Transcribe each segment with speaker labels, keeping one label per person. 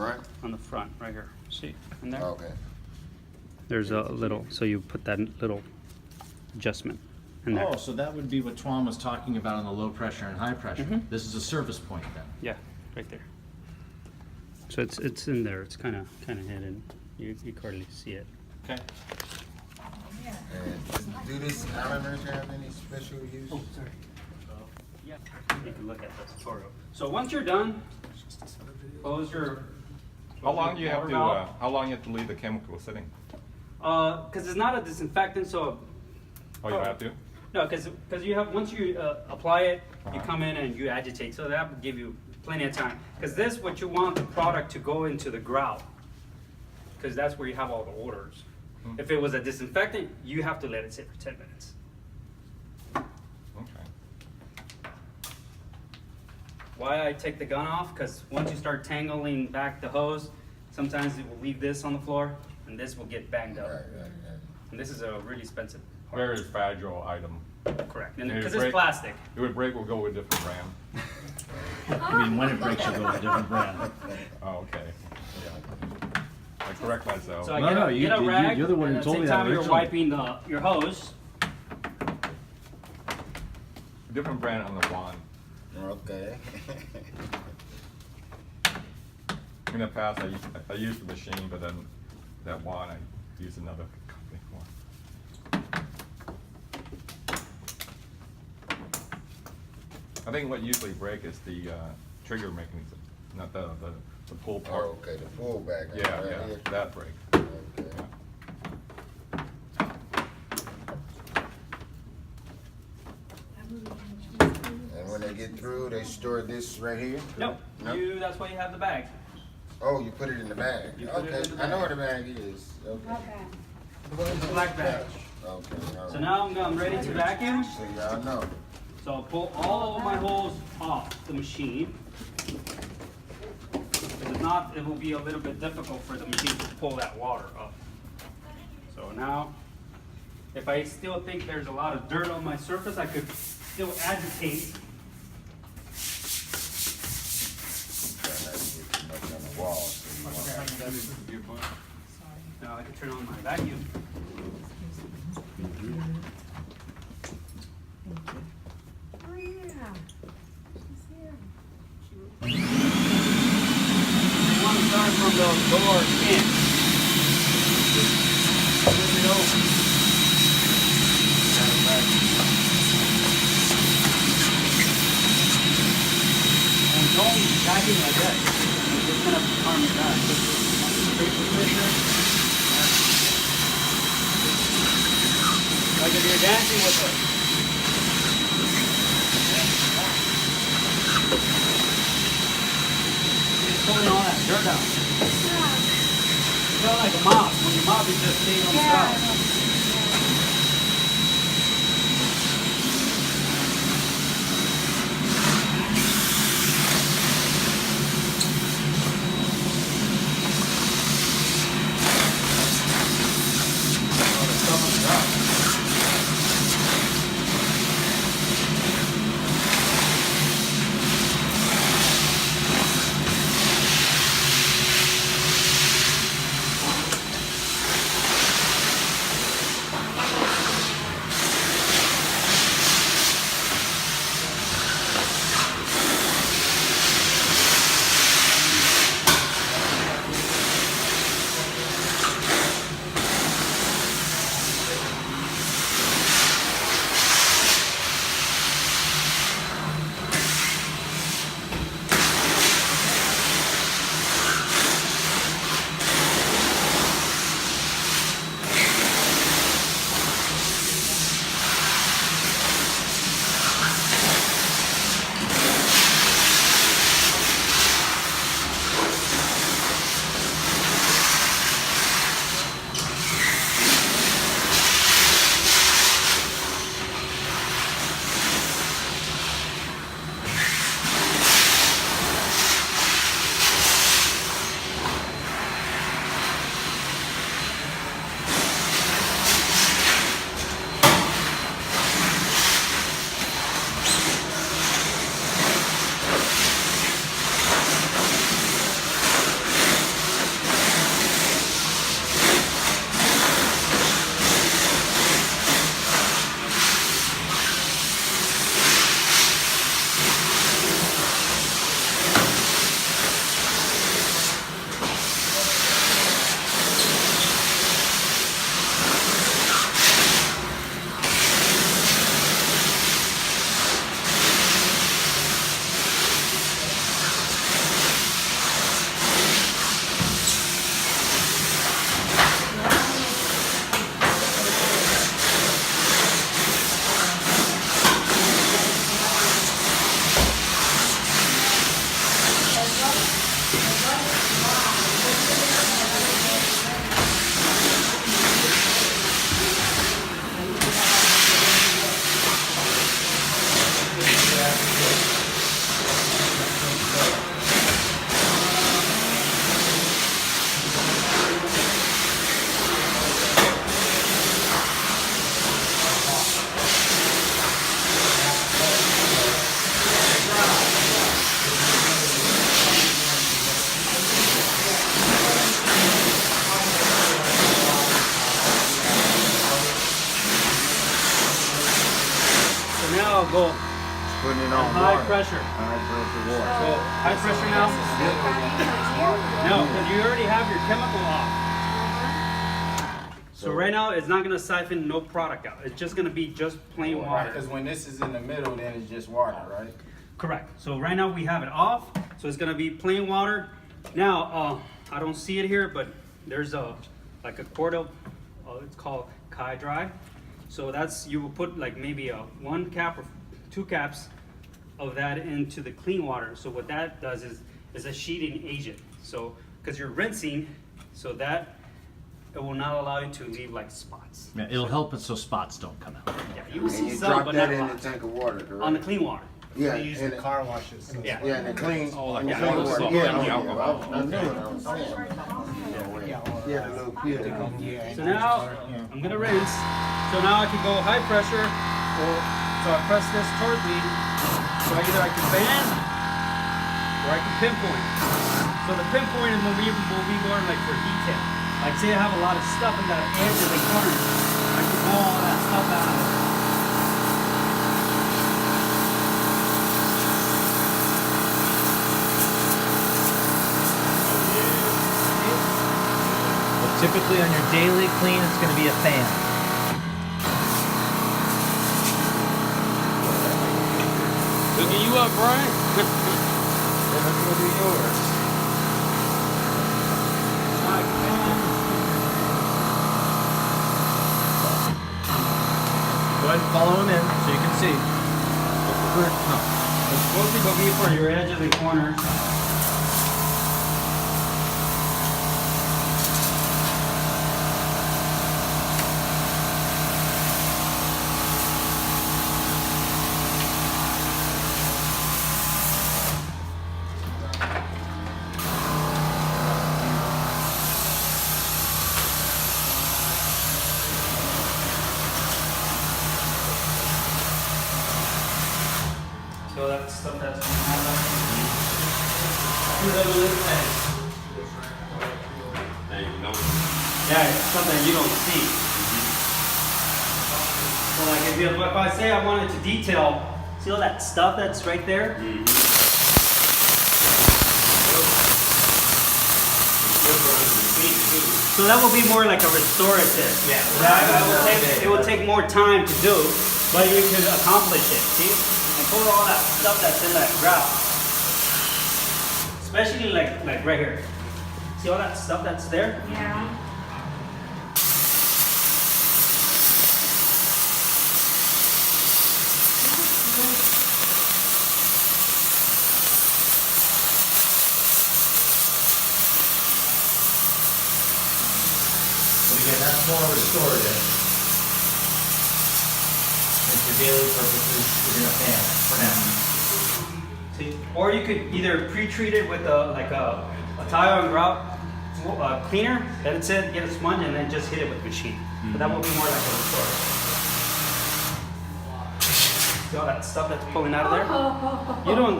Speaker 1: front?
Speaker 2: On the front, right here. See, in there?
Speaker 1: Okay.
Speaker 2: There's a little, so you put that little adjustment in there.
Speaker 3: Oh, so that would be what Tuan was talking about on the low pressure and high pressure.
Speaker 2: Mhm.
Speaker 3: This is a service point then.
Speaker 2: Yeah, right there. So it's in there. It's kind of hidden. You hardly see it.
Speaker 3: Okay.
Speaker 1: And do this islanders have any special use?
Speaker 2: Oh, sorry. Yeah, you can look at the tutorial. So once you're done, close your.
Speaker 4: How long do you have
Speaker 2: water
Speaker 4: to?
Speaker 2: valve.
Speaker 4: How long you have to leave the chemical sitting?
Speaker 2: Because it's not a disinfectant, so.
Speaker 4: Oh, you don't have to.
Speaker 2: No, because you have once you apply it, you
Speaker 4: Uh-huh.
Speaker 2: come in and you agitate. So that will give you plenty of time. Because this, what you want the product to go into the grout, because that's where you have all the odors.
Speaker 4: Hmm.
Speaker 2: If it was a disinfectant, you have to let it sit for 10 minutes.
Speaker 4: Okay.
Speaker 2: Why I take the gun off? Because once you start tangling back the hose, sometimes it will leave this on the floor, and this will get banged up.
Speaker 1: Right.
Speaker 2: And this is a really expensive part.
Speaker 4: Very fragile item.
Speaker 2: Correct. And
Speaker 4: It
Speaker 2: because
Speaker 4: would
Speaker 2: it's
Speaker 4: break-
Speaker 2: plastic.
Speaker 4: It would break. We'll go with a different brand.
Speaker 3: I mean, when it breaks, you go with a different brand.
Speaker 4: Oh, okay. Yeah. I correct myself.
Speaker 2: So I
Speaker 3: No,
Speaker 2: get,
Speaker 3: no,
Speaker 2: a,
Speaker 3: you-
Speaker 2: get a rag,
Speaker 3: you're the one
Speaker 2: and
Speaker 3: who
Speaker 2: at
Speaker 3: told
Speaker 2: the
Speaker 3: me
Speaker 2: same
Speaker 3: that
Speaker 2: time you're
Speaker 3: originally.
Speaker 2: wiping your hose.
Speaker 4: Different brand on the wand.
Speaker 1: Okay.
Speaker 4: In the past, I used the machine, but then that wand I used another company one. I think what usually break is the trigger mechanism, not the pull part.
Speaker 1: Oh, okay, the pullback.
Speaker 4: Yeah,
Speaker 1: right
Speaker 4: yeah,
Speaker 1: here.
Speaker 4: that break.
Speaker 1: Okay. And when they get through, they store this right here?
Speaker 2: Nope.
Speaker 1: No?
Speaker 2: That's why you have the bag.
Speaker 1: Oh, you put it in the bag.
Speaker 2: You put it
Speaker 1: Okay,
Speaker 2: in the
Speaker 1: I know
Speaker 2: bag.
Speaker 1: where the bag is. Okay.
Speaker 2: The black bag.
Speaker 1: Okay. all
Speaker 2: So
Speaker 1: right.
Speaker 2: now I'm ready to vacuum.
Speaker 1: So y'all know.
Speaker 2: So I'll pull all of my holes off the machine. Because if not, it will be a little bit difficult for the machine to pull that water up. So now, if I still think there's a lot of dirt on my surface, I could still agitate.
Speaker 1: Try not to get too much on the wall. So you won't have-
Speaker 2: Now I can turn on my vacuum. You want to start from the lower end. Flip it over. And don't vacuum like that. You're just gonna harm your back. Paper pusher. Like if you're dancing with it. It's pulling all that dirt out. It's not like a mop. When you mop, you just stay on the ground. Oh, the stuff on the ground. go
Speaker 1: Putting it
Speaker 2: at
Speaker 1: on
Speaker 2: high
Speaker 1: water.
Speaker 2: pressure.
Speaker 1: High pressure
Speaker 2: So
Speaker 1: water.
Speaker 2: high pressure now. No, because you already have your chemical off. So right now it's not gonna siphon no product out. It's just gonna be just plain water.
Speaker 5: Because when this is in the middle, then it's just water, right?
Speaker 2: Correct. So right now we have it off, so it's gonna be plain water. Now, I don't see it here, but there's like a quart of, it's called Kai Dry. So that's, you will put like maybe 1 cap or 2 caps of that into the clean water. So what that does is a sheeting agent. So, because you're rinsing, so that it will not allow you to leave like spots.
Speaker 3: Yeah, it'll help it so spots don't come out.
Speaker 2: Yeah, you will
Speaker 1: And
Speaker 2: see
Speaker 1: you
Speaker 2: some,
Speaker 1: drop
Speaker 2: but
Speaker 1: that
Speaker 2: not a
Speaker 1: in the
Speaker 2: lot.
Speaker 1: tank of water, correct?
Speaker 2: On the clean water.
Speaker 1: Yeah,
Speaker 5: They use
Speaker 1: and
Speaker 5: the car washes.
Speaker 2: Yeah.
Speaker 1: yeah, and the clean.
Speaker 4: Oh, like
Speaker 1: and the
Speaker 2: yeah,
Speaker 1: clean
Speaker 2: all the
Speaker 1: water.
Speaker 4: stuff,
Speaker 1: Yeah,
Speaker 4: like the
Speaker 1: yeah,
Speaker 4: alcohol.
Speaker 1: I knew what I was saying. Yeah, the little pill.
Speaker 2: So now I'm gonna rinse. So now I can go high pressure, so I press this towards me. So either I can bend or I can pinpoint. So the pinpoint will be more like for detail. Like say I have a lot of stuff in that edge of the corner, I can pull all that stuff out.
Speaker 3: But typically on your daily clean, it's going to be a fan.
Speaker 2: Hooking you up, Brian?
Speaker 1: That's gonna be yours.
Speaker 3: Go ahead and follow him in so you can see.
Speaker 2: It's supposed to be for your edge of the corner. So that's stuff that's yeah, it's something you don't see. So like if I say I wanted to detail, see all that stuff that's right there? So that will be more like a restorative. Yeah. It will take more time to do, but you can accomplish it. See? And pull all that stuff that's in that grout. Especially like right here. See all that stuff that's there?
Speaker 6: Yeah.
Speaker 3: But again, that's more restorative. And for daily purposes, we're going to fan it for now.
Speaker 2: See? Or you could either pre-treat it with a tile and grout cleaner, then it said get a sponge and then just hit it with machine. But that will be more like a restorative. See all that stuff that's pulling out of there?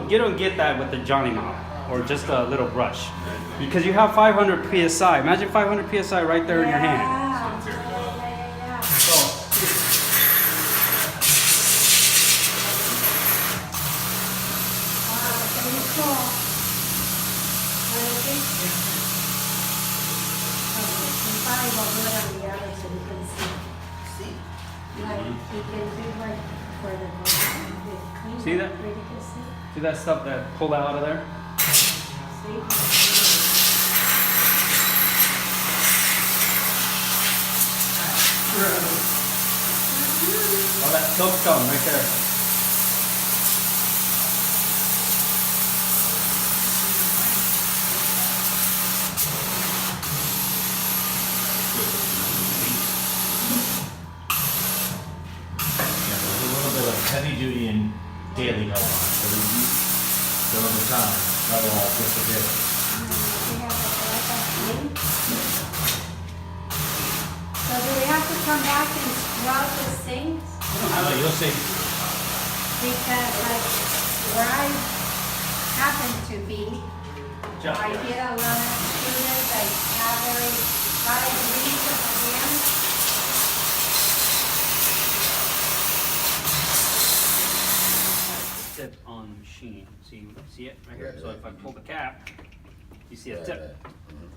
Speaker 2: You don't get that with the Johnny mop or just a little brush. Because you have 500 PSI. Imagine 500 PSI right there in your hand.
Speaker 6: Yeah.
Speaker 2: So,
Speaker 6: Wow, very cool. What is it? Okay, somebody will do it on the other so you can see. Like, you can do like for the clean.
Speaker 2: See that?
Speaker 6: Where you can see.
Speaker 2: see that stuff that pulled out of there?
Speaker 6: See?
Speaker 2: All that soapstone right there.
Speaker 3: Yeah, there's a little bit of heavy duty and daily going on. So during the time, that'll all disappear.
Speaker 6: We have it like that clean. So do we have to come back and scrub the sinks?
Speaker 3: So you'll see.
Speaker 6: Because like where I happen to be, I get a lot of students that have very high degrees of advanced.
Speaker 2: machine. See it right here?
Speaker 1: Yeah,
Speaker 2: So
Speaker 1: yeah.
Speaker 2: if I pull the cap, you see a
Speaker 1: Right,
Speaker 2: tip.
Speaker 1: right. Mhm.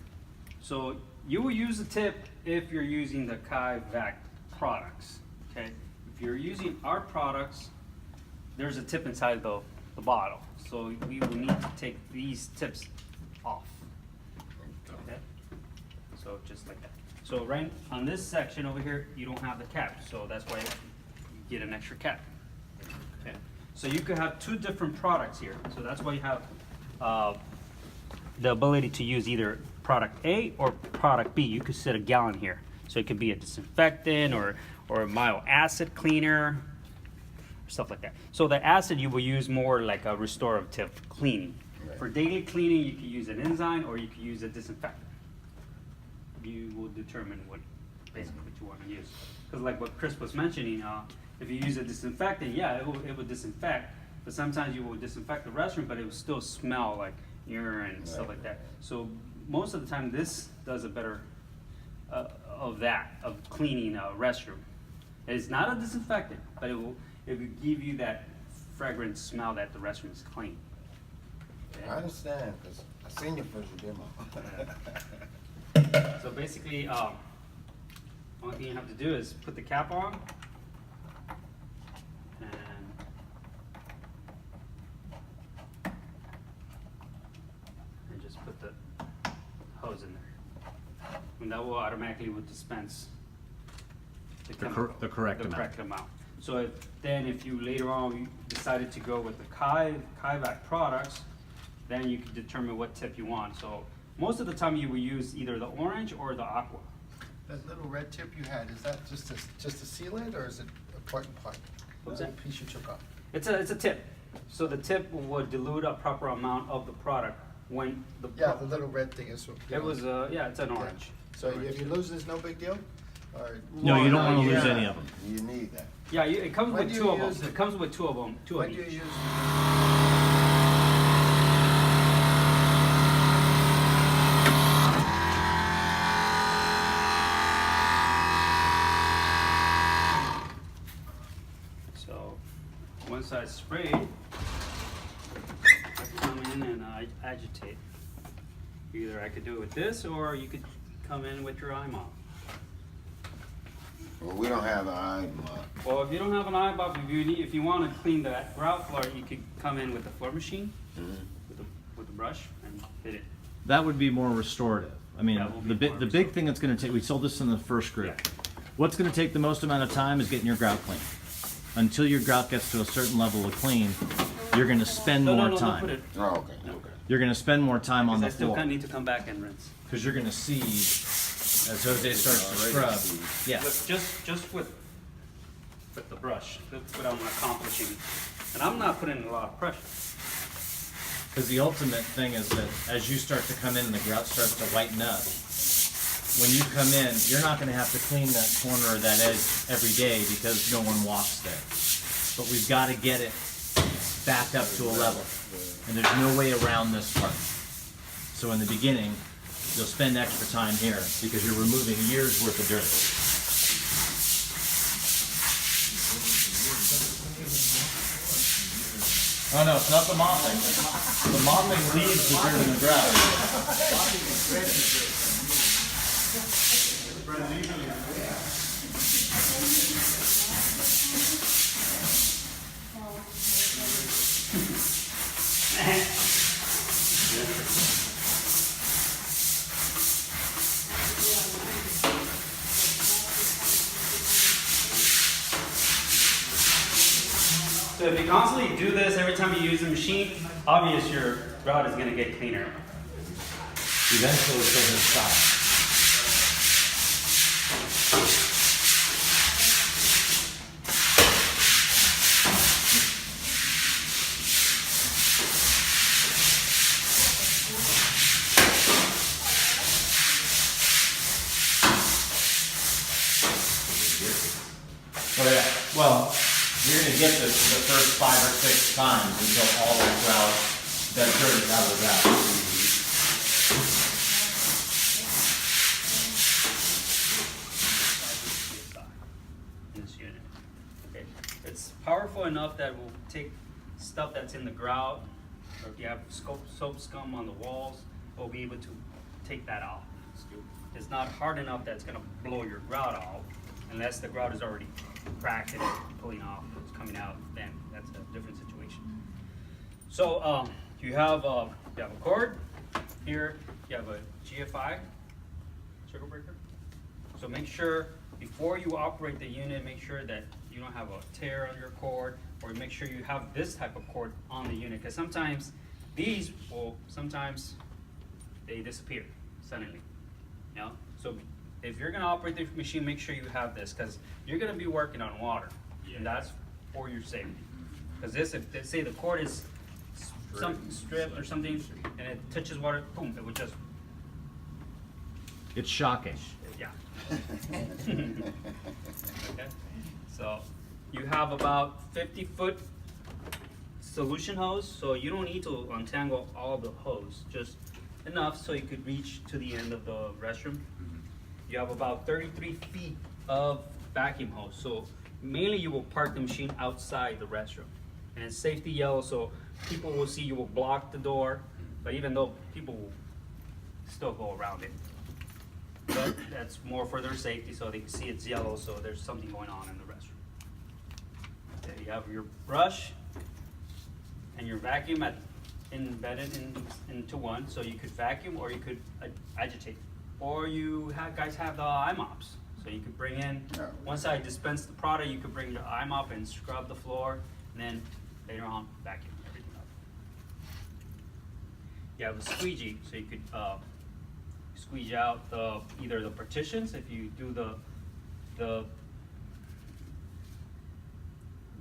Speaker 2: So you will use the tip if you're using the Kai Vac products, okay? If you're using our products, there's a tip inside the bottle. So we will need to take these tips off, okay? So just like that. So right on this section over here, you don't have the cap, so that's why you get an extra cap, okay? So you could have two different products here. So that's why you have the ability to use either product A or product B. You could set a gallon here. So it could be a disinfectant or a mild acid cleaner, stuff like that. So the acid you will use more like a restorative cleaning.
Speaker 1: Right.
Speaker 2: For daily cleaning, you could use an enzyme or you could use a disinfectant. You will determine basically what you want to use. Because like what Chris was mentioning, if you use a disinfectant, yeah, it will disinfect, but sometimes you will disinfect the restroom, but it will still smell like urine and stuff like that. So most of the time, this does a better of cleaning a restroom. It's not a disinfectant, but it will give you that fragrant smell that the restroom is clean.
Speaker 5: I understand, because I seen your first demo.
Speaker 2: So basically, only thing you have to do is put the cap on and just put the hose in there, and that will automatically dispense the chemical,
Speaker 3: the correct amount.
Speaker 2: amount. So if you later on you decided to go with the Kai Vac products, then you can determine what tip you want. So most of the time you will use either the orange or the aqua.
Speaker 7: That little red tip you had, is that just to seal it, or is it a part and part?
Speaker 2: What's
Speaker 7: That
Speaker 2: that?
Speaker 7: piece you took off?
Speaker 2: It's a tip. So the tip will dilute a proper amount of the product when the
Speaker 7: Yeah, the little red thing is.
Speaker 2: it was yeah, it's an orange.
Speaker 7: So if you lose, there's no big deal? Or?
Speaker 3: No, you don't
Speaker 2: Well,
Speaker 3: want to
Speaker 2: yeah.
Speaker 3: lose any of them.
Speaker 1: You need that.
Speaker 2: Yeah, it comes
Speaker 7: When
Speaker 2: with
Speaker 7: do
Speaker 2: two
Speaker 7: you
Speaker 2: of them.
Speaker 7: use it?
Speaker 2: It comes with two of them, two
Speaker 7: When
Speaker 2: of
Speaker 7: do you
Speaker 2: each.
Speaker 7: use?
Speaker 2: So once I spray, I come in and I agitate. Either I could do it with this, or you could come in with your eye mop.
Speaker 1: Well, we don't have an eye mop.
Speaker 2: Well, if you don't have an eye mop, if you want to clean the grout floor, you could come in with the floor machine, with the brush, and hit it.
Speaker 3: That would be more restorative. I mean,
Speaker 2: That will be
Speaker 3: the
Speaker 2: more
Speaker 3: big
Speaker 2: restorative.
Speaker 3: thing that's going to take, we sold this in the first group.
Speaker 2: Yeah.
Speaker 3: What's going to take the most amount of time is getting your grout clean. Until your grout gets to a certain level of clean, you're going to spend more
Speaker 2: No, put
Speaker 3: time.
Speaker 2: it.
Speaker 1: Oh, okay,
Speaker 2: No.
Speaker 1: okay.
Speaker 3: You're going to spend more time on
Speaker 2: Because I
Speaker 3: the
Speaker 2: still
Speaker 3: floor.
Speaker 2: kind of need to come back and rinse.
Speaker 3: Because you're going to see, as Jose starts to
Speaker 1: Already
Speaker 3: scrub,
Speaker 1: see.
Speaker 3: yeah.
Speaker 2: Look, just with the brush, that's what I'm accomplishing. And I'm not putting a lot of pressure.
Speaker 3: Because the ultimate thing is that as you start to come in and the grout starts to whiten up, when you come in, you're not going to have to clean that corner or that edge every day because no one walks there. But we've got to get it back up to a level. And there's no way around this part. So in the beginning, you'll spend extra time here because you're removing years worth of dirt. Oh no, it's not the mopping. The mopping leaves the dirt in the grout.
Speaker 2: So if you constantly do this every time you use the machine, obvious your grout is going to get cleaner.
Speaker 3: Eventually it doesn't stop. Oh yeah, well, you're gonna get this the first 5 or 6 times until all that grout, that dirt is out of the grout.
Speaker 2: In this unit. Okay. It's powerful enough that it will take stuff that's in the grout, or if you have soap scum on the walls, we'll be able to take that off. It's not hard enough that's gonna blow your grout off, unless the grout is already cracked and pulling off, it's coming out, then that's a different situation. So you have a cord here, you have a GFI circuit breaker. So make sure before you operate the unit, make sure that you don't have a tear on your cord, or make sure you have this type of cord on the unit, because sometimes these will, sometimes they disappear suddenly. You know? So if you're gonna operate the machine, make sure you have this, because you're gonna be working on water, and that's for your safety. Because this, if they say the cord is stripped or something, and it touches water, boom, it would just,
Speaker 3: It's shocking.
Speaker 2: yeah. Okay. So you have about 50-foot solution hose, so you don't need to untangle all the hose, just enough so you could reach to the end of the restroom. You have about 33 feet of vacuum hose, so mainly you will park the machine outside the restroom. And it's safety yellow, so people will see you will block the door, but even though people will still go around it. But that's more for their safety, so they can see it's yellow, so there's something going on in the restroom. Then you have your brush and your vacuum embedded into one, so you could vacuum or you could agitate. Or you guys have the eye mops, so you could bring in, once I dispense the product, you could bring the eye mop and scrub the floor, and then later on vacuum everything up. You have a squeegee, so you could squeeze out either the partitions if you do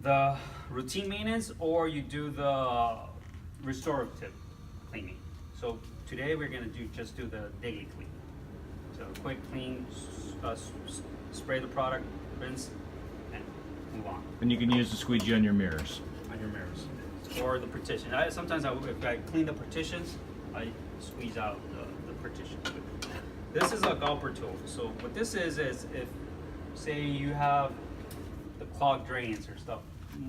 Speaker 2: the routine maintenance, or you do the restorative cleaning. So today we're gonna just do the daily clean. So quick clean, spray the product, rinse, and move on.
Speaker 3: And you can use the squeegee on your mirrors.
Speaker 2: On your mirrors or the partition. Sometimes if I clean the partitions, I squeeze out the partition. This is a gulper tool. So what this is if, say you have the clogged drains or stuff,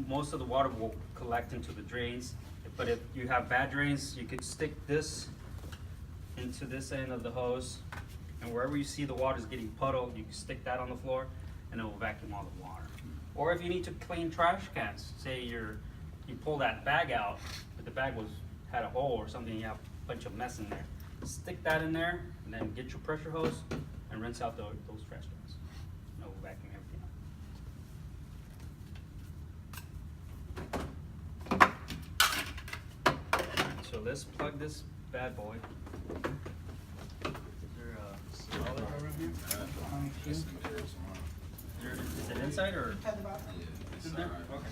Speaker 2: most of the water will collect into the drains. But if you have bad drains, you could stick this into this end of the hose, and wherever you see the water is getting puddled, you can stick that on the floor, and it will vacuum all the water. Or if you need to clean trash cans, say you pull that bag out, but the bag had a hole or something, you have a bunch of mess in there. Stick that in there, and then get your pressure hose and rinse out those trash cans. And it will vacuum everything out. So let's plug this bad boy. Is there a solid over here? Is it inside or? It's in there? Okay.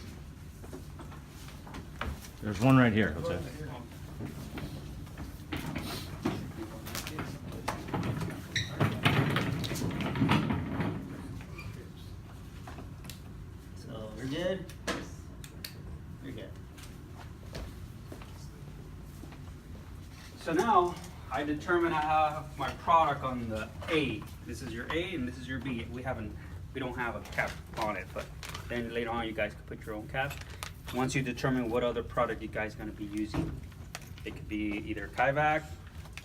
Speaker 3: There's one right here. What's that?
Speaker 2: So we're good? We're good. So now I determine I have my product on the A. This is your A and this is your B. We don't have a cap on it, but then later on you guys can put your own cap. Once you determine what other product you guys are gonna be using, it could be either Kai Vac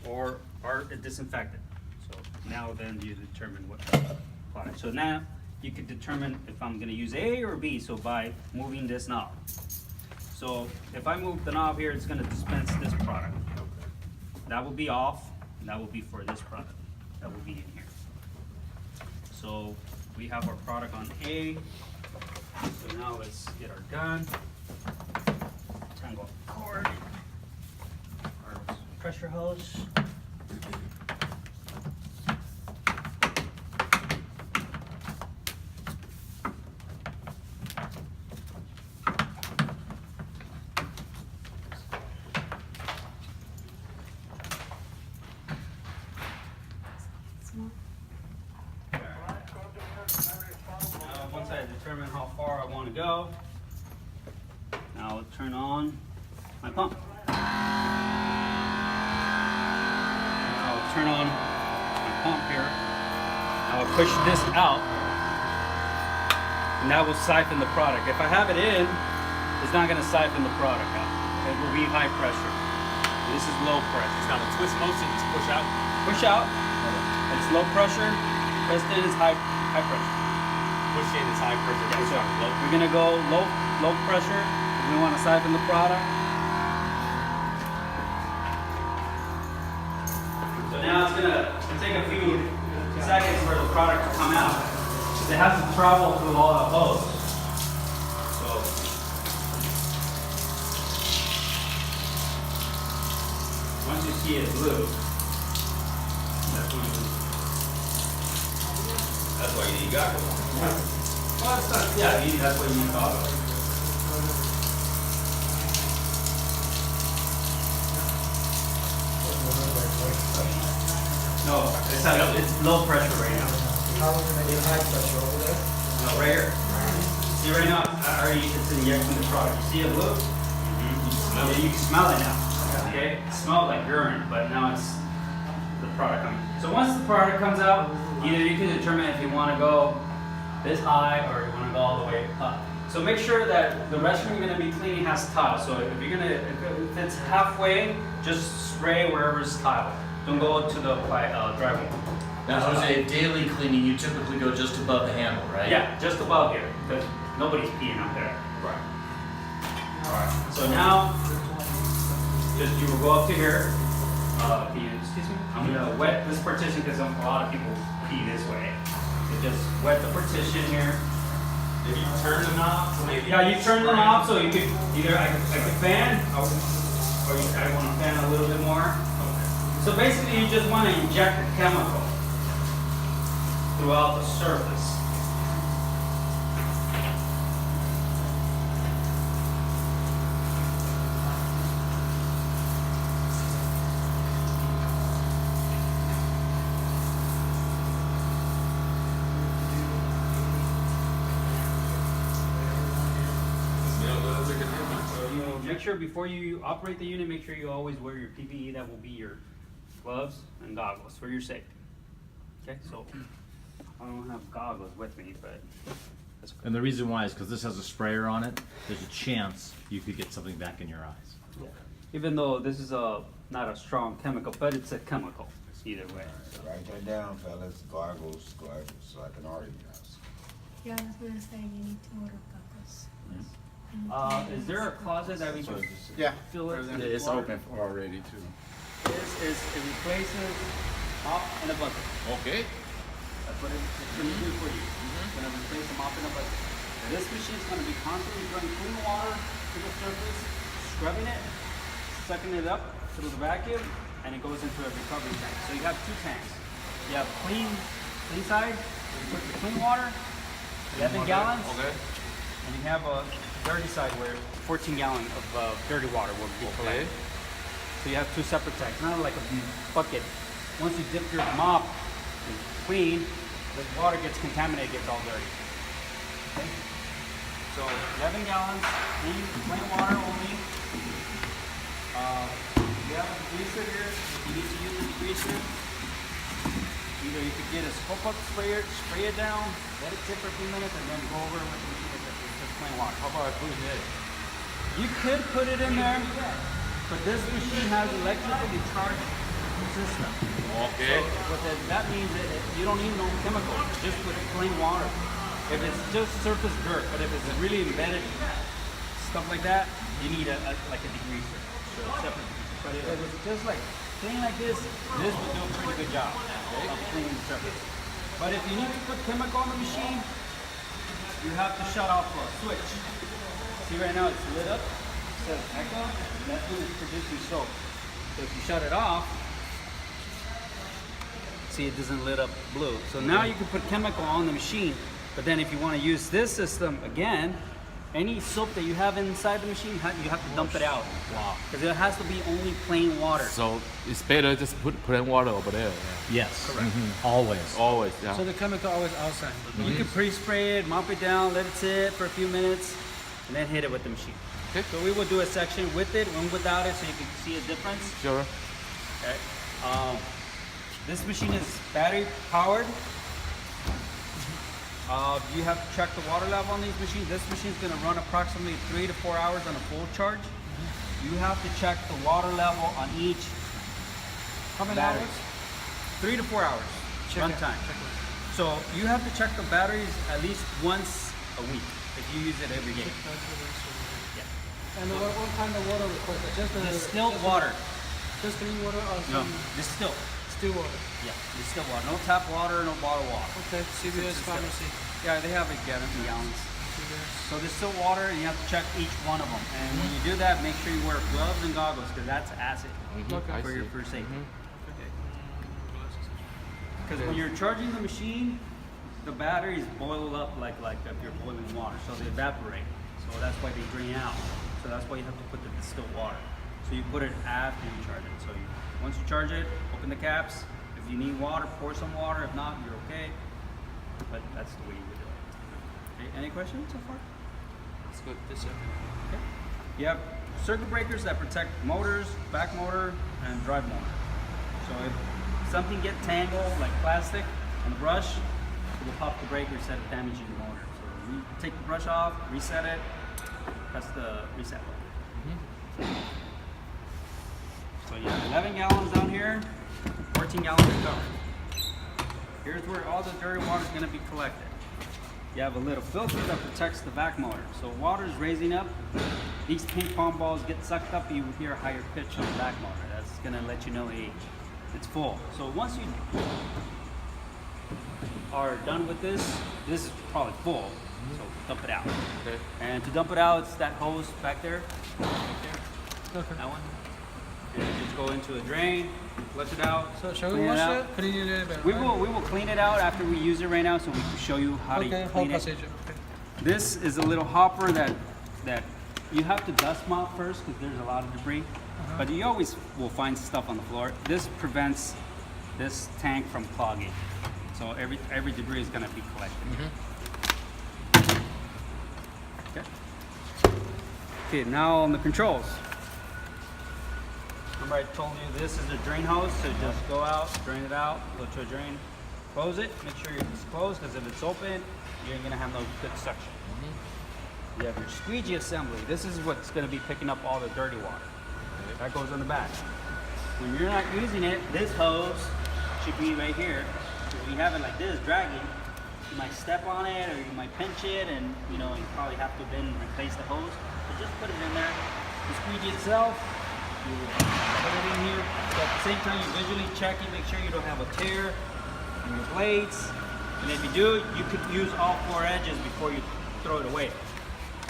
Speaker 2: or a disinfectant. So now then you determine what product. So now you can determine if I'm gonna use A or B, so by moving this knob. So if I move the knob here, it's gonna dispense this product. That will be off, and that will be for this product. That will be in here. So we have our product on A. So now let's get our gun. Tangle up the cord. Our pressure hose. Once I determine how far I want to go, now I'll turn on my pump. I'll turn on my pump here. I'll push this out, and that will siphon the product. If I have it in, it's not gonna siphon the product out. It will be high pressure. This is low pressure.
Speaker 8: It's not a twist motion, it's push out.
Speaker 2: Push out. It's low pressure. Press in is high pressure.
Speaker 8: Push in is high pressure, push out is low.
Speaker 2: We're gonna go low pressure. We want to siphon the product. So now it's gonna take a few seconds for the product to come out. Because it has to travel through all the hose. So once you see it blue, that's why you need goggles. Well, it's not, yeah, that's why you need goggles. No, it's low pressure right now.
Speaker 9: How is it make high pressure over there?
Speaker 2: No, right here. See right now, it's injecting the product. You see it blue? You can smell it now. Okay? It smelled like urine, but now it's the product coming. So once the product comes out, either you can determine if you want to go this high or you want to go all the way up. So make sure that the restroom you're going to be cleaning has tile. So if you're gonna, if it's halfway, just spray wherever it's tile. Don't go to the drywall.
Speaker 3: Now, Jose, daily cleaning, you typically go just above the handle, right?
Speaker 2: Yeah, just above here, because nobody's peeing up there.
Speaker 3: Right.
Speaker 2: Alright, so now, you will go up to here. Excuse me? I'm gonna wet this partition because a lot of people pee this way. So just wet the partition here.
Speaker 8: If you turn the knob, maybe.
Speaker 2: Yeah, you turn the knob so you could either I could fan or I want to fan a little bit more. Okay. So basically, you just want to inject the chemical throughout the surface. Make sure before you operate the unit, make sure you always wear your PPE. That will be your gloves and goggles for your safety. Okay, so I don't have goggles with me, but that's okay.
Speaker 3: And the reason why is because this has a sprayer on it. There's a chance you could get something back in your eyes.
Speaker 2: Yeah. Even though this is not a strong chemical, but it's a chemical either way. So.
Speaker 5: Write that down, fellas. Goggles, like an art house.
Speaker 6: Yeah, I was gonna say you need to order goggles.
Speaker 2: Is there a closet that we can
Speaker 7: Yeah.
Speaker 2: fill it?
Speaker 1: It's open already too.
Speaker 2: It replaces mop and a bucket.
Speaker 1: Okay.
Speaker 2: That's what it's going to do for you. It's going to replace the mop and a bucket. And this machine is going to be constantly running clean water to the surface, scrubbing it, sucking it up through the vacuum, and it goes into a recovery tank. So you have two tanks. You have clean side, you put the clean water, 11 gallons.
Speaker 8: Okay.
Speaker 2: And you have a dirty side where 14 gallons of dirty water will be collected. So you have two separate tanks, not like a bucket. Once you dip your mop and clean, the water gets contaminated, gets all dirty. Okay? So 11 gallons, plain water only. You have a degreaser here. If you need to use a degreaser, either you could get a scope up sprayer, spray it down, let it sit for a few minutes, and then go over it with the plain water.
Speaker 8: How about I put it in?
Speaker 2: You could put it in there, but this machine has electrically charged system.
Speaker 8: Okay.
Speaker 2: So that means that you don't need no chemicals, just with plain water. If it's just surface dirt, but if it's really embedded stuff like that, you need like a degreaser, separate. But if it's just like clean like this would do a pretty good job of cleaning the surface. But if you need to put chemical on the machine, you have to shut off a switch. See right now it's lit up, it says echo, and that's when it's producing soap. So if you shut it off, see it doesn't lit up blue. So now you can put chemical on the machine, but then if you want to use this system again, any soap that you have inside the machine, you have to dump it out.
Speaker 8: Wow.
Speaker 2: Because it has to be only plain water.
Speaker 8: So it's better just put plain water over there.
Speaker 3: Yes.
Speaker 2: Correct.
Speaker 3: Always.
Speaker 8: Always, yeah.
Speaker 9: So the chemical always outside.
Speaker 2: You can pre-spray it, mop it down, let it sit for a few minutes, and then hit it with the machine.
Speaker 8: Okay.
Speaker 2: So we will do a section with it and without it so you can see a difference.
Speaker 8: Sure.
Speaker 2: Okay. This machine is battery powered. You have to check the water level on these machines. This machine's gonna run approximately 3 to 4 hours on a full charge. You have to check the water level on each
Speaker 9: How many
Speaker 2: battery.
Speaker 9: hours?
Speaker 2: 3 to 4 hours run time. So you have to check the batteries at least once a week if you use it every day.
Speaker 9: And what kind of water request? Just the
Speaker 2: Distilled water.
Speaker 9: Just clean water or
Speaker 2: No,
Speaker 9: some
Speaker 2: distilled.
Speaker 9: still water?
Speaker 2: Yeah, distilled water. No tap water, no bottled water.
Speaker 9: Okay, CVS pharmacy.
Speaker 2: Yeah, they have it in gallons.
Speaker 9: CVS.
Speaker 2: So distilled water, and you have to check each one of them. And when you do that, make sure you wear gloves and goggles because that's acid
Speaker 9: Okay.
Speaker 2: for your for safety.
Speaker 9: Okay.
Speaker 2: Because when you're charging the machine, the batteries boil up like if you're boiling water, so they evaporate. So that's why they drain out. So that's why you have to put the distilled water. So you put it after you charge it. So once you charge it, open the caps. If you need water, pour some water. If not, you're okay. But that's the way you would do it. Okay, any questions so far?
Speaker 8: That's good. This is
Speaker 2: Okay. You have circuit breakers that protect motors, back motor, and drive motor. So if something gets tangled, like plastic, on the brush, it will pop the breaker instead of damaging the motor. So you take the brush off, reset it, press the reset button. So you have 11 gallons down here, 14 gallons to go. Here's where all the dirty water is going to be collected. You have a little filter that protects the vac motor. So water is raising up. These ping pong balls get sucked up, you will hear a higher pitch on the vac motor. That's going to let you know, hey, it's full. So once you are done with this is probably full. So dump it out.
Speaker 8: okay.
Speaker 2: And to dump it out, it's that hose back there. Right there.
Speaker 9: Okay.
Speaker 2: That one. And you just go into a drain, flush it out.
Speaker 9: So shall we
Speaker 2: clean
Speaker 9: wash
Speaker 2: out.
Speaker 9: it? Clean it a little bit.
Speaker 2: We
Speaker 9: right?
Speaker 2: will clean it out after we use it right now, so we can show you how
Speaker 9: Okay,
Speaker 2: to
Speaker 9: whole
Speaker 2: clean it.
Speaker 9: procedure. Okay.
Speaker 2: This is a little hopper that you have to dust mop first because there's a lot of debris. But you always will find stuff on the floor. This prevents this tank from clogging. So every debris is going to be collected. Okay. Okay, now on the controls. Remember I told you this is a drain hose, so just go out, drain it out, go to a drain, close it, make sure it's closed because if it's open, you ain't gonna have no good suction. You have your squeegee assembly. This is what's gonna be picking up all the dirty water. That goes on the back. When you're not using it, this hose should be right here. If you have it like this, dragging, you might step on it or you might pinch it and you probably have to then replace the hose. So just put it in there. The squeegee itself, you put it in here. So at the same time, you visually check it, make sure you don't have a tear in your blades. And if you do, you could use all 4 edges before you throw it away.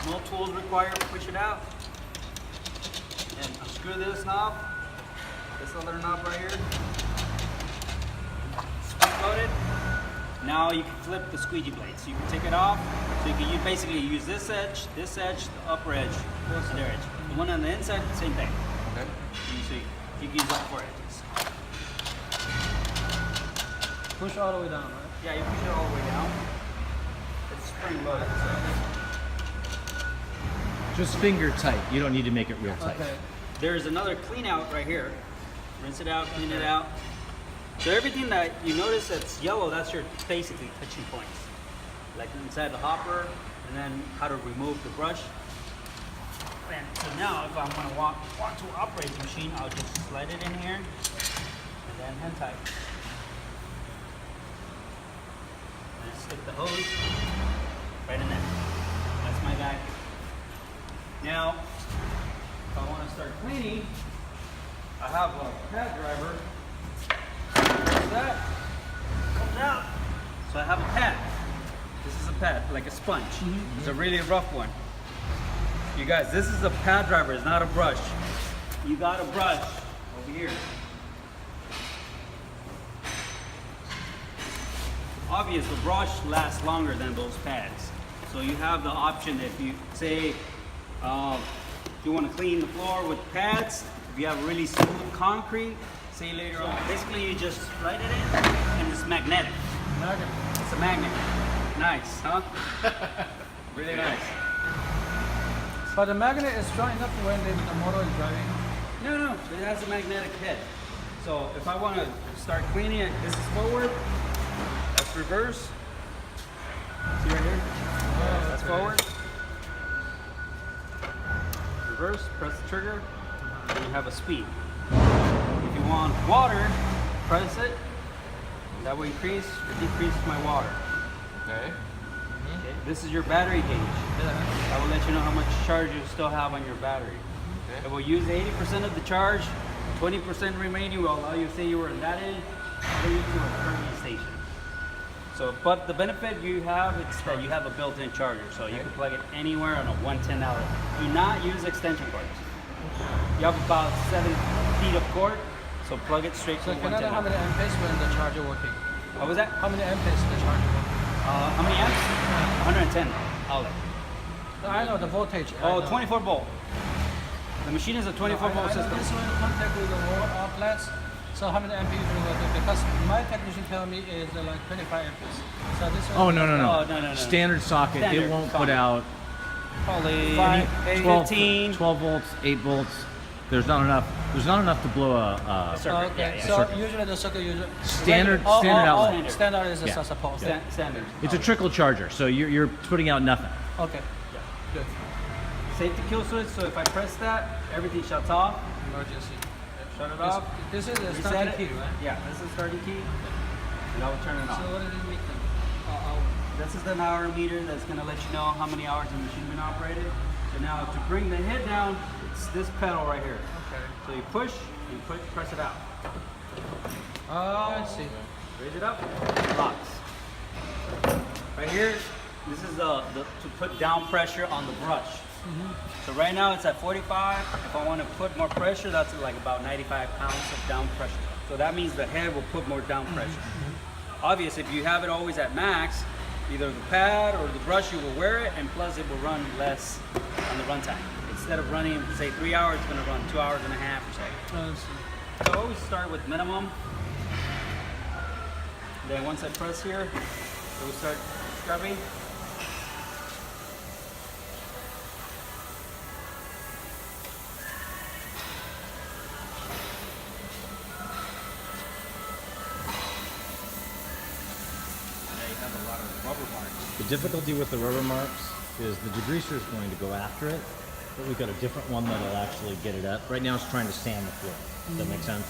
Speaker 2: No tools required, push it out. And unscrew this knob, this other knob right here. Spring loaded. Now you can flip the squeegee blade. So you can take it off. So you can basically use this edge, the upper edge, and their edge. The one on the inside, same thing.
Speaker 8: Okay.
Speaker 2: You see, you can use all 4 edges.
Speaker 9: Push all the way down, right?
Speaker 2: Yeah, you push it all the way down. It's spring loaded. So.
Speaker 3: Just finger tight. You don't need to make it real tight.
Speaker 9: Okay.
Speaker 2: There's another clean out right here. Rinse it out, clean it out. So everything that you notice that's yellow, that's your basically touching points. Like inside the hopper, and then how to remove the brush. And so now if I'm gonna want to operate the machine, I'll just slide it in here, and then hand tight. And stick the hose right in there. That's my guy. Now, if I want to start cleaning, I have a pad driver. That comes out. So I have a pad. This is a pad, like a sponge. It's a really rough one. You guys, this is a pad driver, it's not a brush. You got a brush over here. Obvious, the brush lasts longer than those pads. So you have the option if you say, if you want to clean the floor with pads, if you have really smooth concrete, say later on, basically you just slide it in and it's magnetic. It's a magnet. Nice, huh? Really nice.
Speaker 9: But the magnet is strong enough when the motor is driving.
Speaker 2: No, it has a magnetic head. So if I want to start cleaning it, this is forward, that's reverse. See right here? That's forward. Reverse, press the trigger, and you have a speed. If you want water, press it. That will increase or decrease my water.
Speaker 8: Okay.
Speaker 2: Okay. This is your battery gauge. I will let you know how much charge you still have on your battery.
Speaker 8: Okay.
Speaker 2: It will use 80% of the charge, 20% remaining will allow you to say you were in that end, bring you to a charging station. So, but the benefit you have is that you have a built-in charger, so you can plug it anywhere on a 110 outlet. Do not use extension cords. You have about 7 feet of cord, so plug it straight to
Speaker 9: So
Speaker 2: the
Speaker 9: can I know
Speaker 2: 110
Speaker 9: how many
Speaker 2: outlet.
Speaker 9: amperes when the charger working?
Speaker 2: What was that?
Speaker 9: How many amperes the charger working?
Speaker 2: How many amps? 110 outlet.
Speaker 9: I know the voltage.
Speaker 2: Oh, 24 volt. The machine is a 24 volt
Speaker 9: I know
Speaker 2: system.
Speaker 9: this one contact with the wall outlets. So how many amperes you will do? Because my technician tell me is like 25 amperes. So this one.
Speaker 3: Oh, no.
Speaker 2: Oh, no.
Speaker 3: Standard socket. It
Speaker 2: Standard
Speaker 3: won't put
Speaker 2: socket.
Speaker 3: out
Speaker 2: Probably
Speaker 3: 12,
Speaker 2: 15.
Speaker 3: 12 volts, 8 volts. There's not enough to blow a
Speaker 2: Circuit.
Speaker 9: Okay.
Speaker 2: Yeah,
Speaker 9: So
Speaker 3: circuit.
Speaker 9: usually the circuit usually
Speaker 3: standard
Speaker 2: Oh,
Speaker 3: outlet.
Speaker 2: standard.
Speaker 9: standard is
Speaker 3: Yeah.
Speaker 9: supposed.
Speaker 2: Standard.
Speaker 3: It's a trickle charger, so you're putting out nothing.
Speaker 9: Okay. Good.
Speaker 2: Safety kill switch, so if I press that, everything shuts off.
Speaker 9: Emergency.
Speaker 2: Shut it off.
Speaker 9: This is the
Speaker 2: Reset
Speaker 9: starting
Speaker 2: it.
Speaker 9: key, right?
Speaker 2: Yeah, this is the starting key. And I will turn it
Speaker 9: So
Speaker 2: off.
Speaker 9: what did it make them?
Speaker 2: This is the hour meter that's going to let you know how many hours the machine been operated. So now to bring the head down, it's this pedal right here.
Speaker 9: Okay.
Speaker 2: So you push, and press it out.
Speaker 9: Oh, I see.
Speaker 2: Raise it up, it locks. Right here, this is the to put down pressure on the brush. So right now it's at 45. If I want to put more pressure, that's like about 95 pounds of down pressure. So that means the head will put more down pressure. Obviously, if you have it always at max, either the pad or the brush, you will wear it, and plus it will run less on the runtime. Instead of running, say 3 hours, it's going to run 2 hours and a half or so.
Speaker 9: I see.
Speaker 2: So I always start with minimum. Then once I press here, it will start scrubbing. Now you have a lot of rubber marks.
Speaker 3: The difficulty with the rubber marks is the degreaser is going to go after it, but we've got a different one that'll actually get it up. Right now it's trying to sand the floor. Does that make sense?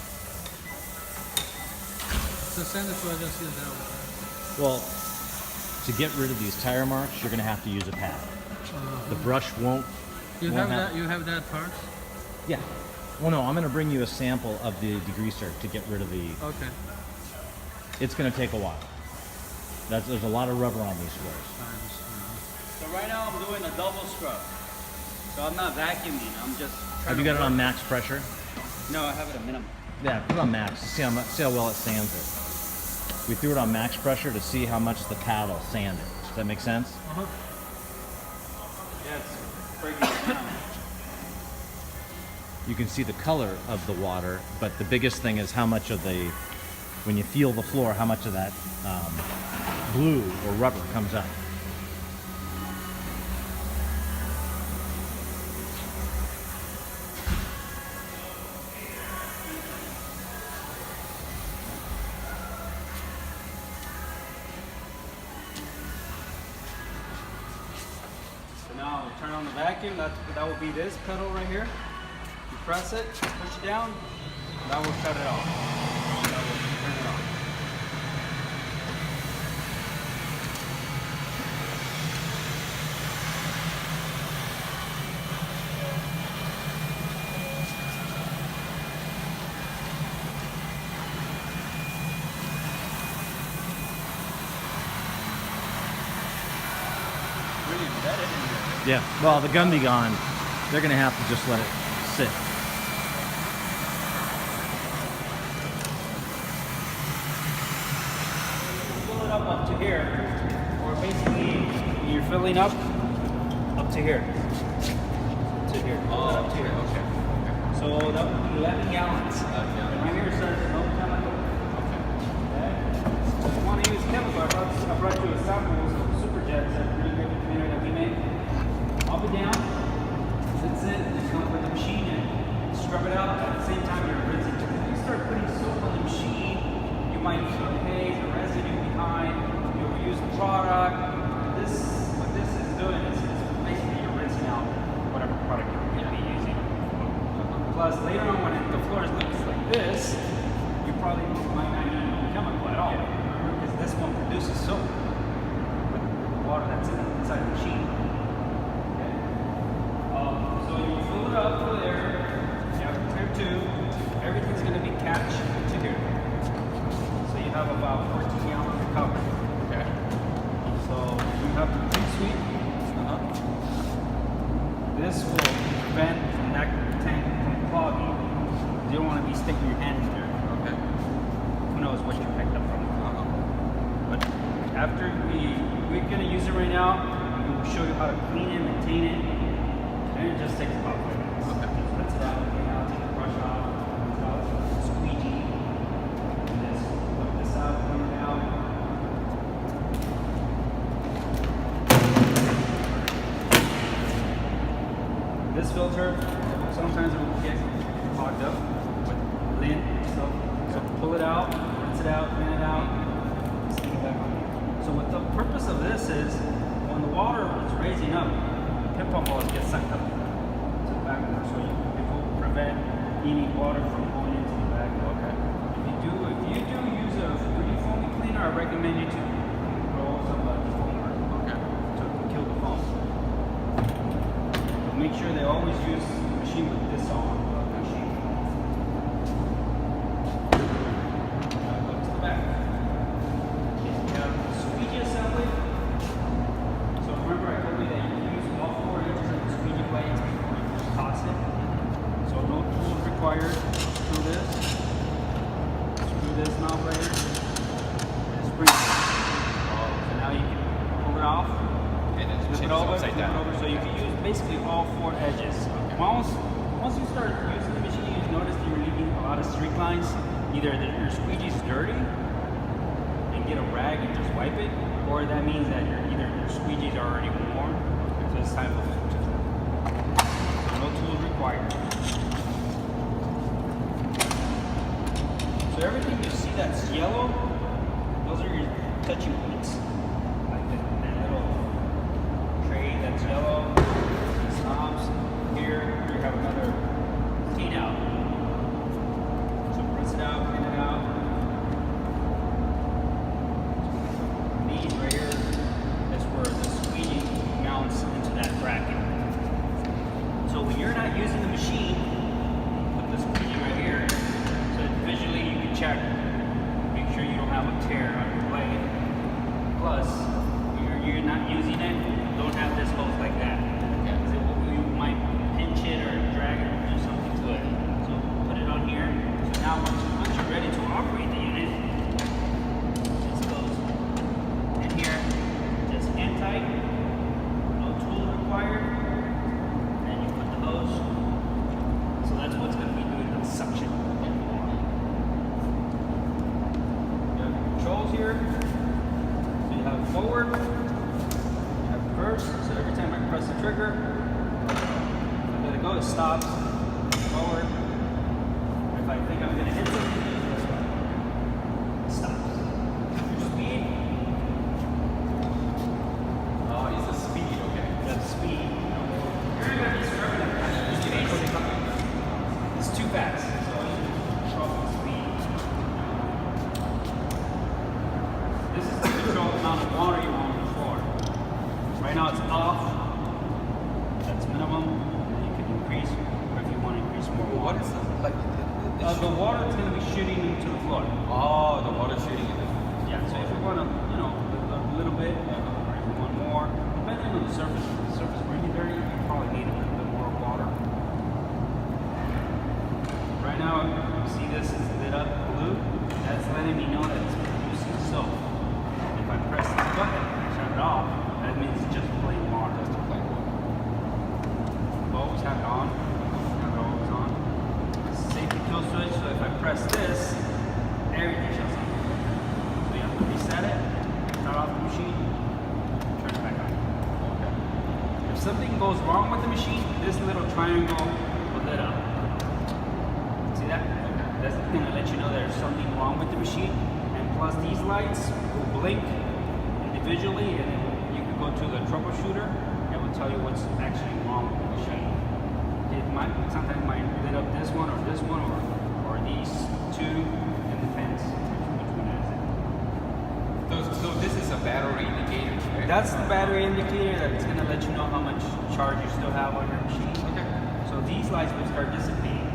Speaker 9: So send it to agency there.
Speaker 3: Well, to get rid of these tire marks, you're going to have to use a pad. The brush won't.
Speaker 9: You
Speaker 3: won't
Speaker 9: have that. You have that part.
Speaker 3: Yeah. Well, no, I'm going to bring you a sample of the degreaser to get rid of the.
Speaker 9: Okay.
Speaker 3: It's going to take a while. There's a lot of rubber on these floors.
Speaker 2: So right now I'm doing a double scrub. So I'm not vacuuming, I'm just trying
Speaker 3: Have you
Speaker 2: to
Speaker 3: got it on
Speaker 2: work.
Speaker 3: max pressure?
Speaker 2: No, I have it at minimum.
Speaker 3: Yeah, put it on max. See how well it sands it. We threw it on max pressure to see how much the pad will sand it. Does that make sense?
Speaker 2: Yeah, it's breaking it down.
Speaker 3: You can see the color of the water, but the biggest thing is how much of the, when you feel the floor, how much of that glue or rubber comes up.
Speaker 2: So now turn on the vacuum, that will be this pedal right here. You press it, push it down, that will shut it off. That will turn it off. Really embedded in there.
Speaker 3: Yeah. Well, the gun be gone. They're gonna have to just let it sit.
Speaker 2: Fill it up to here, or basically you're filling up to here. To here. Oh, up to here. Okay. So that would be 11 gallons. And right here says no chemical. Okay. If you want to use chemical, I brought you a sample of super jets that really good container that we made. I'll be down. That's it. Just come with the machine and scrub it out. At the same time, you're rinsing. If you start putting soap on the machine, you might feel, hey, the residue behind. You'll use the product. and it's basically you're rinsing out whatever product you're going to be using. Plus, later on when the floor looks like this, you probably might not need no chemical at all, because this one produces soap with the water that's inside the machine. Okay. So you fill it up to there. You have tier 2. Everything's going to be catched to here. So you have about 14 gallons of cover.
Speaker 8: Okay.
Speaker 2: So you have the pre-sweep. This will prevent from that tank from clogging. You don't want to be sticking your hand in there.
Speaker 8: Okay.
Speaker 2: Who knows what you picked up from. But after we're gonna use it right now, we will show you how to clean it, maintain it, and it just takes about 5 minutes.
Speaker 8: Okay.
Speaker 2: Just rinse it out, clean it out, take the brush off, rinse it out, squeegee, and this, put this out, clean it out. This filter, sometimes it will get clogged up with lint and stuff. So pull it out, rinse it out, clean it out, stick it back on. So what the purpose of this is, when the water is raising up, pit pump balls get sucked up to the back, so it will prevent any water from going into the back. Okay. If you do use a free foam cleaner, I recommend you to roll some foamer.
Speaker 8: Okay.
Speaker 2: To kill the foam. Make sure they always use the machine with this on the machine. Now go to the back. Okay, you have the squeegee assembly. So remember I told you that you can use all 4 edges of the squeegee blades before you just toss it. So no tools required. Screw this. Screw this knob right here. And spring it. So now you can pull it off.
Speaker 8: And then
Speaker 2: Flip
Speaker 8: change
Speaker 2: it
Speaker 8: it
Speaker 2: over,
Speaker 8: upside
Speaker 2: flip it
Speaker 8: down.
Speaker 2: over, so you can use basically all 4 edges. Once you start using the machine, you notice that you're leaving a lot of streak lines. Either your squeegee's dirty and get a rag and just wipe it, or that means that either your squeegees are already worn, so it's time for flip it. So no tools required. So everything you see that's yellow, those are your touching points. Like that little tray that's yellow, these knobs. Here you have another clean out. So rinse it out, clean it out. These right here is where the squeegee mounts into that bracket. So when you're not using the machine, put the squeegee right here, so that visually you can check, make sure you don't have a tear on your blade. Plus, you're not using it, don't have this hose like that. Because you might pinch it or drag it or do something to it. So put it on here. So now once you're ready to operate the unit, this goes in here, just hand tight, no tool required, and you put the hose. So that's what's going to be doing the suction. You have controls here. So you have forward, you have reverse. So every time I press the trigger, I'm going to go, it stops, forward. If I think I'm going to hit something, it stops. Your speed.
Speaker 8: Oh, it's the speed, okay.
Speaker 2: That's speed. You're not going to be scrubbing it. It's too fast. So you control the speed. This is to control the amount of water you want on the floor. Right now it's off. That's minimum. You can increase, or if you want to increase more
Speaker 8: What
Speaker 2: water.
Speaker 8: is the, like,
Speaker 2: The water is going to be shooting into the floor.
Speaker 8: oh, the water shooting in it.
Speaker 2: Yeah, so if you want to, a little bit, or if you want more, depending on the surface. If the surface is really dirty, you probably need a little bit more water. Right now, you see this is lit up blue. That's letting me know that it's producing soap. If I press this button and turn it off, that means it's just plain water.
Speaker 8: Just a plain water.
Speaker 2: Always have it on. Have it always on. Safety kill switch, so if I press this, everything shuts off. So you have to reset it, turn off the machine, turn it back on.
Speaker 8: Okay.
Speaker 2: If something goes wrong with the machine, this little triangle will lit up. See that? That's gonna let you know there's something wrong with the machine. And plus these lights will blink individually, and then you can go to the troubleshooter tell you what's actually wrong with the machine. It might sometimes might lit up this one or these two, and depends which one is it.
Speaker 8: So this is a battery indicator, right?
Speaker 2: That's the battery indicator that's gonna let you know how much charge you still have on your machine.
Speaker 8: Okay.
Speaker 2: So these lights will start dissipating.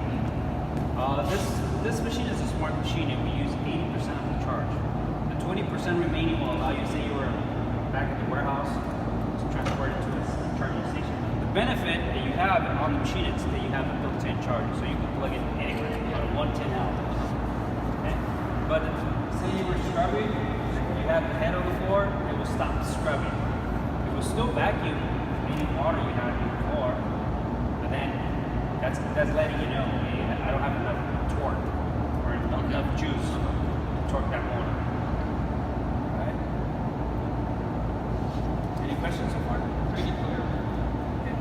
Speaker 2: This machine is a smart machine. It will use 80% of the charge. The 20% remaining will allow you, say you were back at the warehouse, to transport it to a charging station. The benefit that you have on the machine is that you have a built-in charger, so you can plug it anywhere, at a 110 out. Okay? But say you were scrubbing, you had the head on the floor, it will stop scrubbing. It will still vacuum any water you had on the floor, but then that's letting you know, hey, I don't have enough torque or enough juice to torque that motor. Right? Any questions so far? Pretty clear. Okay.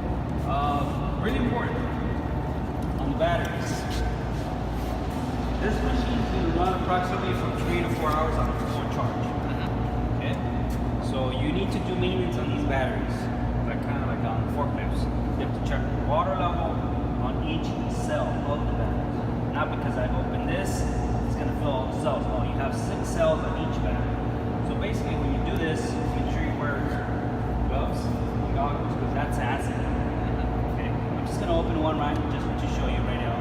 Speaker 2: Really important on the batteries. This machine is going to run approximately from 3 to 4 hours on a full charge. Okay? So you need to do maintenance on these batteries, kind of like on forklifts. You have to check the water level on each cell of the battery. Not because I opened this, it's going to fill all the cells. No, you have 6 cells on each battery. So basically, when you do this, make sure you wear gloves and goggles because that's acid. Okay? I'm just going to open one right just to show you right now.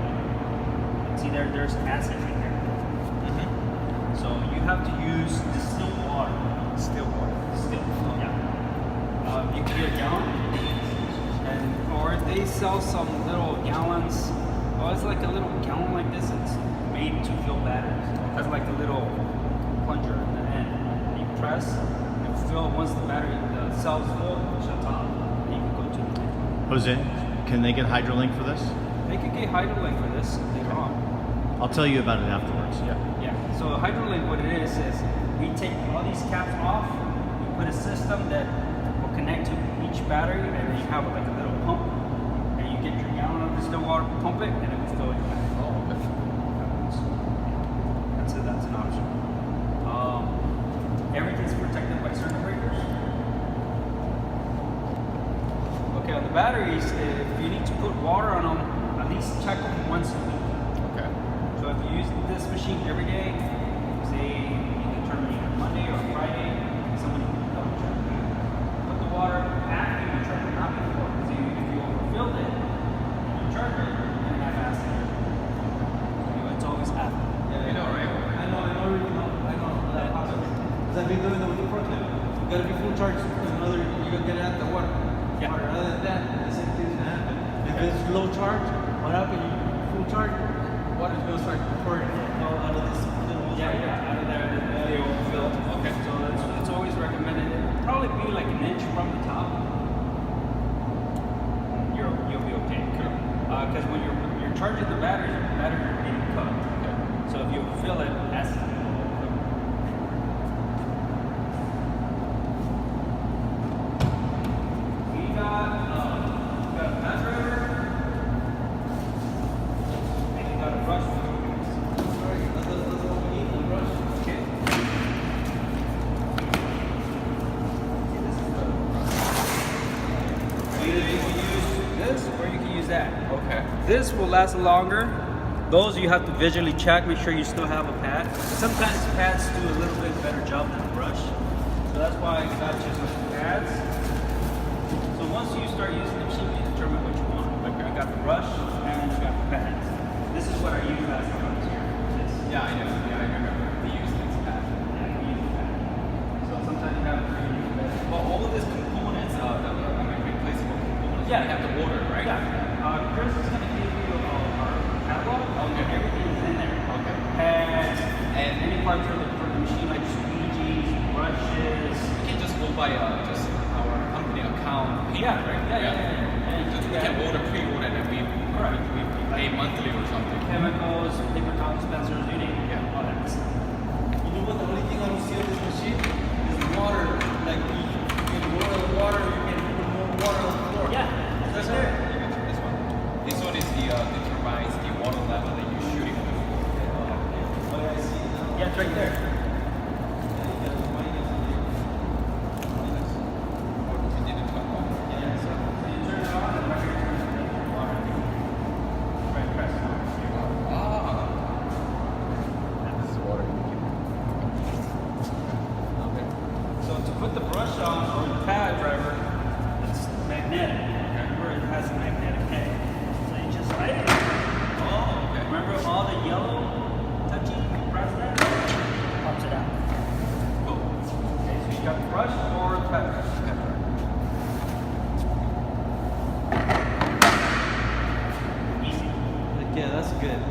Speaker 2: See there's acid right there. So you have to use distilled water. Distilled water. Distilled, yeah. You can get a gallon, or they sell some little gallons. Well, it's like a little gallon like this. It's made to fill batteries. It has like a little plunger in the end. You press, and fill once the cell's full, shut off. Then you can go to the end.
Speaker 3: Jose, can they get HydroLink for this?
Speaker 2: They could get HydroLink for this later on.
Speaker 3: I'll tell you about it afterwards.
Speaker 2: Yeah. So HydroLink, what it is we take all these caps off. We put a system that will connect to each battery, and then you have like a little pump, and you get your gallon of distilled water, pump it, and it will fill it back.
Speaker 8: Oh, okay.
Speaker 2: That's an option. Everything's protected by circuit breakers. Okay, on the batteries, if you need to put water on them, at least check them once a week.
Speaker 8: Okay.
Speaker 2: So if you use this machine every day, say you determine either Monday or Friday, somebody can double check. Put the water after you charge it, not before. Because if you overfilled it and you charge it, you're going to have acid. It's always after.
Speaker 8: You know, right?
Speaker 9: I know that process. Because I've been doing it with the forklift. You gotta be full charge, another you gotta get it out the water.
Speaker 2: Yeah.
Speaker 9: Other than that, the same thing's gonna happen. If it's low charge, what happens? You full charge, water's gonna start pouring out of this little
Speaker 2: Out of there, they overfill. Okay. So it's always recommended. It'll probably be like an inch from the top. You'll be okay. Because when you're charging the batteries are being cut. Okay. So if you fill it, that's we got a battery and you got a brush. Okay. Either you can use this or you can use that.
Speaker 8: Okay.
Speaker 2: This will last longer. Those you have to visually check, make sure you still have a pad. Sometimes pads do a little bit better job than a brush. So that's why I got you some pads. So once you start using the machine, you determine what you want. Okay. You got the brush and you got the pads. This is what I use last time I was here. This.
Speaker 8: Yeah, I know. Yeah, I remember. We used this pad.
Speaker 2: Yeah, you use the pad. So sometimes you have to use that.
Speaker 8: Well, all of these components, replaceable components,
Speaker 2: Yeah.
Speaker 8: they have to order, right?
Speaker 2: Yeah. Chris is going to give you our catalog.
Speaker 8: Okay.
Speaker 2: Everything is in there.
Speaker 8: Okay.
Speaker 2: Pads
Speaker 8: And
Speaker 2: any parts for the machine like squeegees, brushes.
Speaker 8: we can just go by just our company account payment,
Speaker 2: Yeah,
Speaker 8: right?
Speaker 2: yeah.
Speaker 8: Just, we can pre-order and then we pay monthly or something.
Speaker 2: Chemicals, paper towel dispensers, you name it.
Speaker 8: Yeah.
Speaker 2: All that.
Speaker 9: You know what? The only thing I don't see on this machine is water. Like you can boil the water, you can put more water on the floor.
Speaker 2: Yeah, that's
Speaker 8: This
Speaker 2: there.
Speaker 8: one. This one is determines the water level that you're shooting with.
Speaker 9: Oh, yeah, I see it now.
Speaker 2: Yeah, it's right there.
Speaker 9: You got the minus and the minus.
Speaker 8: We didn't talk about that.
Speaker 9: Yeah, so
Speaker 2: put the brush on or the pad driver, it's magnetic. Remember, it has a magnetic head. So you just light it.
Speaker 8: Oh, okay.
Speaker 2: Remember all the yellow touchy? You press that, pops it out.
Speaker 8: Cool.
Speaker 2: Okay, so you got the brush or the pad driver. Easy.
Speaker 9: Yeah, that's good.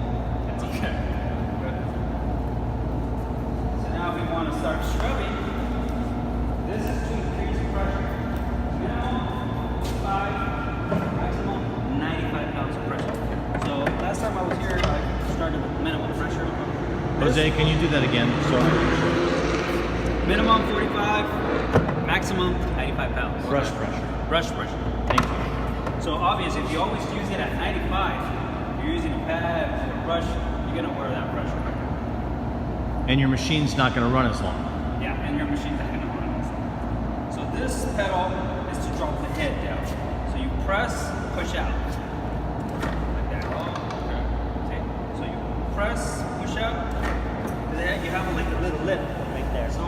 Speaker 2: That's okay. Good. So now we want to start scrubbing. This is to increase the pressure. Minimum 5, maximum 95 pounds of pressure. So last time I was here, I started with minimum pressure.
Speaker 3: Jose, can you do that again? So
Speaker 2: Minimum 45, maximum 95 pounds.
Speaker 3: brush pressure.
Speaker 2: Brush pressure.
Speaker 3: Thank you.
Speaker 2: So obviously, if you always use it at 95, you're using a pad or a brush, you're gonna wear that pressure.
Speaker 3: And your machine's not going to run as long.
Speaker 2: Yeah, and your machine's not gonna run this. So this pedal is to drop the head down. So you press, push out. Like that. Okay. So you press, push out. And then you have like a little lip right there. So